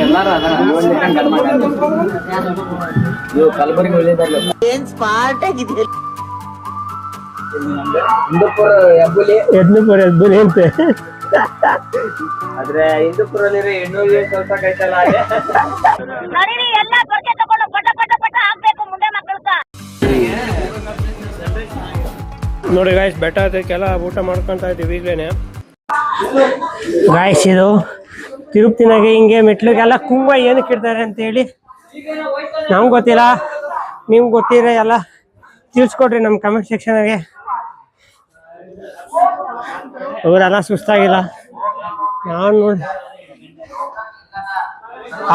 ಎಲ್ಲಾರು ಕಲಬುರಗಿ ಒಳ್ಳೇದಲ್ಲ ಏನ್ ಸ್ಮಾರ್ಟ್ ಆಗಿದೆ. ಹಿಂದೂಪುರ ಹೆಬ್ಬುಲಿ ಅಂತೆ. ಆದ್ರೆ ಹಿಂದೂಪುರಲ್ಲಿ ಹೆಣ್ಣು ಸ್ವಲ್ಪ ಕೈತಲ್ಲ ನೋಡಿ ಗಾಯ್ಸ್, ಬೆಟ್ಟ ಹತ್ತಕ್ಕೆಲ್ಲ ಊಟ ಮಾಡ್ಕೊಂತ ಇದ್ದೀವಿ ಈಗಲೇನೆ. ಗಾಯ್ಸ್, ಇದು ತಿರುಪತಿನಾಗೆ ಹಿಂಗೆ ಮೆಟ್ಲಿಗೆಲ್ಲ ಕುಂಭ ಏನಕ್ಕೆ ಇಡ್ತಾರೆ ಅಂತ ಹೇಳಿ ನಮ್ಗೆ ಗೊತ್ತಿಲ್ಲ. ನಿಮ್ಗೆ ಗೊತ್ತಿರ ಎಲ್ಲ ತಿಳಿಸ್ಕೊಡ್ರಿ ನಮ್ಮ ಕಮೆಂಟ್ ಸೆಕ್ಷನ್ಗೆ. ಅವರೆಲ್ಲ ಸುಸ್ತಾಗಿಲ್ಲ, ನಾನು ನೋಡಿ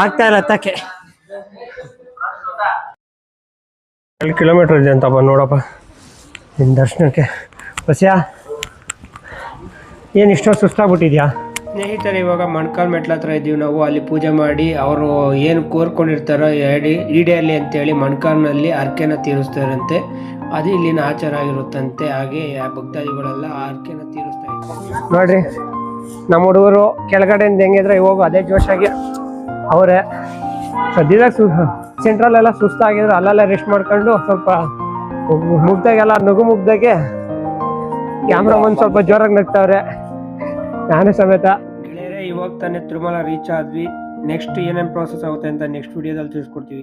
ಆಗ್ತಾ ಇಲ್ಲ ಹತ್ತಕ್ಕೆ. 2 ಕಿಲೋಮೀಟರ್ ಇದೆ ಅಂತಪ್ಪ ನೋಡಪ್ಪ ನಿನ್ನ ದರ್ಶನಕ್ಕೆ. ಬಸ್ಯಾ ಏನು ಇಷ್ಟೊಂದು ಸುಸ್ತಾಗ್ಬಿಟ್ಟಿದ್ಯಾ? ಸ್ನೇಹಿತರೆ, ಇವಾಗ ಮೊಣಕಾಲು ಮೆಟ್ಲ ಹತ್ರ ಇದ್ದೀವಿ ನಾವು. ಅಲ್ಲಿ ಪೂಜೆ ಮಾಡಿ ಅವರು ಏನು ಕೋರ್ಕೊಂಡಿರ್ತಾರೋ ಈಡೇರಲಿ ಅಂತೇಳಿ ಮೊಣಕಾಲಿನಲ್ಲಿ ಹರಕೆನ ತೀರಿಸ್ತಾರಂತೆ. ಅದು ಇಲ್ಲಿನ ಆಚಾರ ಆಗಿರುತ್ತಂತೆ. ಹಾಗೆ ಭಕ್ತಾದಿಗಳೆಲ್ಲ ಹರಕೆನ ತೀರಿಸ್ತಾ ಇದ್ದಾರೆ. ನೋಡ್ರಿ, ನಮ್ಮ ಹುಡುಗರು ಕೆಳಗಡೆಯಿಂದ ಹೆಂಗಿದ್ರೆ ಇವಾಗ ಅದೇ ಜೋಶಾಗಿ ಅವರೇ ಸದ್ಯದಾಗ ಸೆಂಟ್ರಲ್ಲೆಲ್ಲ ಸುಸ್ತಾಗಿದ್ರು. ಅಲ್ಲೆಲ್ಲ ರೆಸ್ಟ್ ಮಾಡ್ಕೊಂಡು ಸ್ವಲ್ಪ ಮುಗ್ದಾಗೆಲ್ಲ ನಗು ಮುಗ್ದಾಗೆ ಕ್ಯಾಮ್ರಾಮನ್ ಸ್ವಲ್ಪ ಜೋರಾಗಿ ನಗ್ತಾವ್ರೆ, ನಾನು ಸಮೇತ. ಗೆಳೆಯರೇ, ಇವಾಗ ತಾನೇ ತಿರುಮಲ ರೀಚ್ ಆದ್ವಿ. ನೆಕ್ಸ್ಟ್ ಏನೇನು ಪ್ರೋಸೆಸ್ ಆಗುತ್ತೆ ಅಂತ ನೆಕ್ಸ್ಟ್ ವಿಡಿಯೋದಲ್ಲಿ ತಿಳಿಸ್ಕೊಡ್ತೀವಿ.